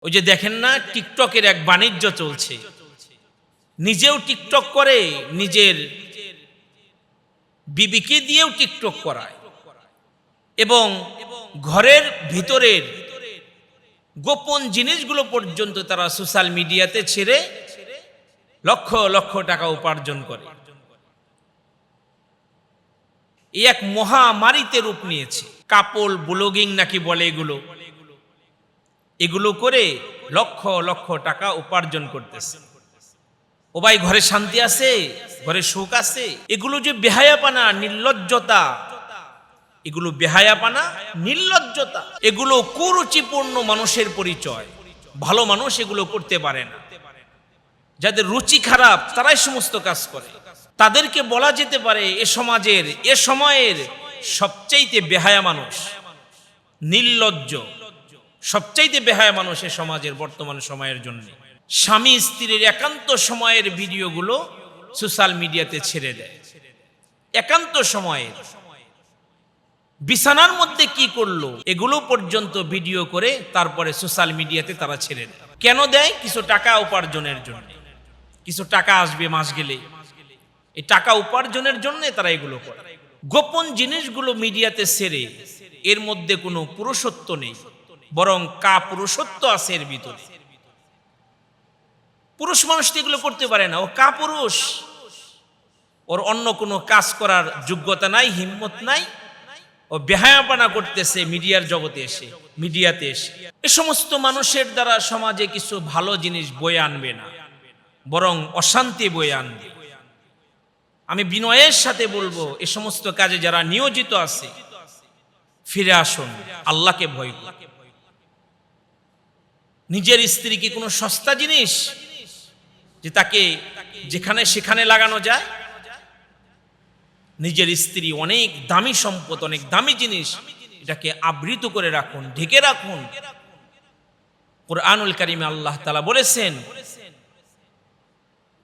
ওই যে দেখেন না, টিকটকের এক বাণিজ্য চলছে। নিজেও টিকটক করে, নিজের বিবিকে দিয়েও টিকটক করায়, এবং ঘরের ভিতরের গোপন জিনিসগুলো পর্যন্ত তারা সোশ্যাল মিডিয়াতে ছেড়ে লক্ষ লক্ষ টাকা উপার্জন করে। এই এক মহামারীতে রূপ নিয়েছে। কাপল ব্লগিং নাকি বলে, এগুলো করে লক্ষ লক্ষ টাকা উপার্জন করতেছে। ও ভাই, ঘরে শান্তি আছে? ঘরে সুখ আছে? এগুলো যে বেহায়াপনা, নির্লজ্জতা, এগুলো বেহায়াপনা, নির্লজ্জতা, এগুলো কুরুচিপূর্ণ মানুষের পরিচয়। ভালো মানুষ এগুলো করতে পারে না। যাদের রুচি খারাপ তারাই সমস্ত কাজ করে। তাদেরকে বলা যেতে পারে এ সমাজের, এ সময়ের সবচাইতে বেহায়া মানুষ, নির্লজ্জ, সবচাইতে বেহায়া মানুষ এ সমাজের বর্তমান সময়ের জন্য। স্বামী স্ত্রীর একান্ত সময়ের ভিডিওগুলো সোশ্যাল মিডিয়াতে ছেড়ে দেয়। একান্ত সময়ের বিছানার মধ্যে কি করলো এগুলো পর্যন্ত ভিডিও করে তারপরে সোশ্যাল মিডিয়াতে তারা ছেড়ে দেয়। কেন দেয়? কিছু টাকা উপার্জনের জন্য। কিছু টাকা আসবে মাস গেলে, এই টাকা উপার্জনের জন্য তারা এগুলো করে। গোপন জিনিসগুলো মিডিয়াতে ছেড়ে এর মধ্যে কোনো পুরুষত্ব নেই, বরং কাপুরুষত্ব আছে এর ভিতরে। পুরুষ মানুষটি এগুলো করতে পারে না, ও কাপুরুষ। ওর অন্য কোনো কাজ করার যোগ্যতা নাই, হিম্মত নাই। ও বেহায়াপনা করতেছে মিডিয়ার জগতে এসে, মিডিয়াতে এসে। এ সমস্ত মানুষের দ্বারা সমাজে কিছু ভালো জিনিস বয়ে আনবে না, বরং অশান্তি বয়ে আনবে। আমি বিনয়ের সাথে বলবো, এ সমস্ত কাজে যারা নিয়োজিত আছে ফিরে আসুন, আল্লাহকে ভয় করুন। নিজের স্ত্রী কি কোনো সস্তা জিনিস যে তাকে যেখানে সেখানে লাগানো যায়? নিজের স্ত্রী অনেক দামি সম্পদ, অনেক দামি জিনিস, এটাকে আবৃত করে রাখুন, ঢেকে রাখুন। কুরআনুল কারীমে আল্লাহ তাআলা বলেছেন,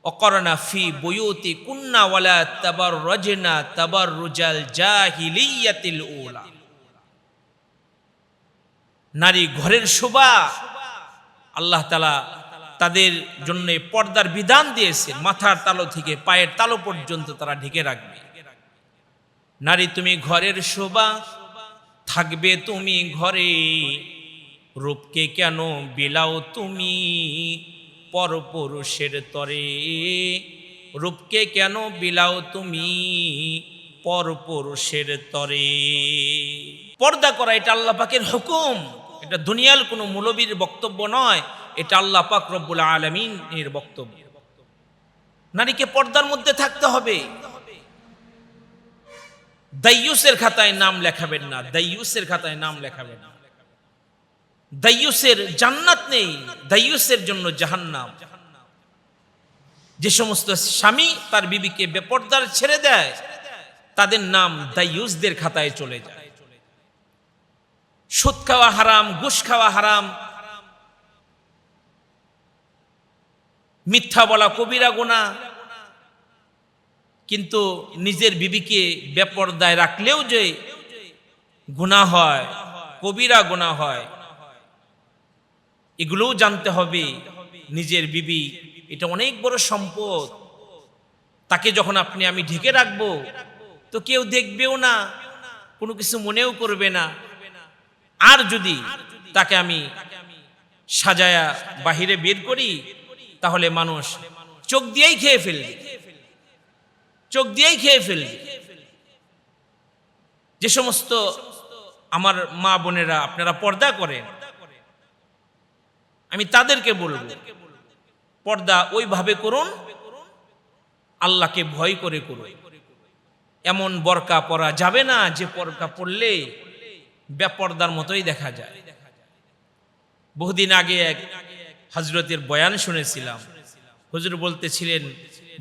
অকরনা ফি বুয়ুতি কুন্না ওয়ালা তাবাররাজনা তাবাররুজাল জাহিলিয়াতিল উলা। নারী ঘরের শোভা। আল্লাহ তাআলা তাদের জন্য পর্দার বিধান দিয়েছে, মাথার তালু থেকে পায়ের তালু পর্যন্ত তারা ঢেকে রাখবে। নারী তুমি ঘরের শোভা, থাকবে তুমি ঘরে, রূপকে কেন বিলাও তুমি পরপুরুষের তরে, রূপকে কেন বিলাও তুমি পরপুরুষের তরে। পর্দা করা এটা আল্লাহ পাকের হুকুম, এটা দুনিয়ার কোনো মৌলবীর বক্তব্য নয়, এটা আল্লাহ পাক রব্বুল আলামিনের বক্তব্য। নারীকে পর্দার মধ্যে থাকতে হবে। দাইয়ুসের খাতায় নাম লেখাবেন না, দাইয়ুসের খাতায় নাম লেখাবেন না। দাইয়ুসের জান্নাত নেই, দাইয়ুসের জন্য জাহান্নাম। যে সমস্ত স্বামী তার বিবিকে বেপর্দার ছেড়ে দেয় তাদের নাম দাইয়ুসদের খাতায় চলে যায়। সুদ খাওয়া হারাম, ঘুষ খাওয়া হারাম, মিথ্যা বলা কবিরা গুনাহ। কিন্তু নিজের বিবিকে বেপর্দায় রাখলেও যে গুনাহ হয়, কবিরা গুনাহ হয়, এগুলোও জানতে হবে। নিজের বিবি এটা অনেক বড় সম্পদ। তাকে যখন আপনি আমি ঢেকে রাখবো তো কেউ দেখবেও না, কোনো কিছু মনেও করবে না। আর যদি তাকে আমি সাজায়া বাহিরে বের করি তাহলে মানুষ চোখ দিয়েই খেয়ে ফেলবে, চোখ দিয়েই খেয়ে ফেলবে। যে সমস্ত আমার মা বোনেরা আপনারা পর্দা করেন, আমি তাদেরকে বলবো পর্দা ওইভাবে করুন, আল্লাহকে ভয় করে করুন। এমন বোরকা পরা যাবে না যে বোরকা পরলে বেপর্দার মতোই দেখা যায়। বহুদিন আগে এক হযরতের বয়ান শুনেছিলাম। হুজুর বলতেছিলেন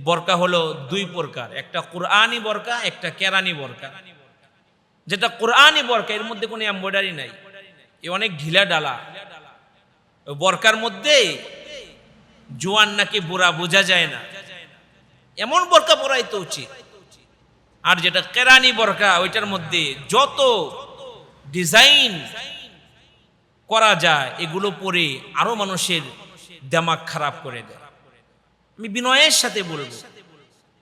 বোরকা হলো দুই প্রকার, একটা কুরআনী বোরকা, একটা কেরানি বোরকা। যেটা কুরআনী বোরকা এর মধ্যে কোনো এমব্রয়ডারি নাই, এ অনেক ঢিলা ডালা। ওই বোরকার মধ্যে জোয়ান নাকি বুড়া বোঝা যায় না, এমন বোরকা পরাই তো উচিত। আর যেটা কেরানি বোরকা, ওইটার মধ্যে যত ডিজাইন করা যায় এগুলো পরে আরো মানুষের দিমাগ খারাপ করে দেয়। আমি বিনয়ের সাথে বলবো,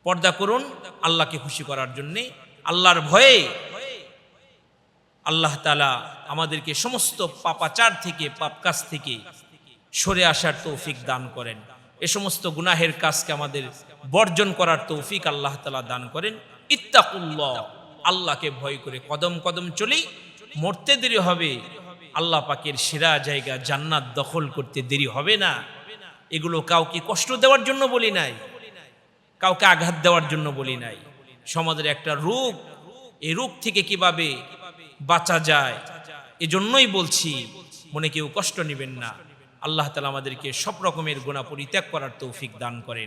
পর্দা করুন আল্লাহকে খুশি করার জন্যে, আল্লাহর ভয়ে। আল্লাহ তাআলা আমাদেরকে সমস্ত পাপাচার থেকে, পাপ কাজ থেকে সরে আসার তৌফিক দান করেন। এ সমস্ত গুনাহের কাজকে আমাদের বর্জন করার তৌফিক আল্লাহ তাআলা দান করেন। ইত্তাকুল্লাহ, আল্লাহকে ভয় করে কদম কদম চলি। মরতে দেরি হবে, আল্লাহ পাকের সেরা জায়গা জান্নাত দখল করতে দেরি হবে না। এগুলো কাউকে কষ্ট দেওয়ার জন্য বলি নাই, কাউকে আঘাত দেওয়ার জন্য বলি নাই। সমাজের একটা রোগ, এই রোগ থেকে কিভাবে বাঁচা যায় এজন্যই বলছি, মনে কেউ কষ্ট নেবেন না। আল্লাহ তাআলা আমাদেরকে সব রকমের গুনাহ পরিত্যাগ করার তৌফিক দান করেন।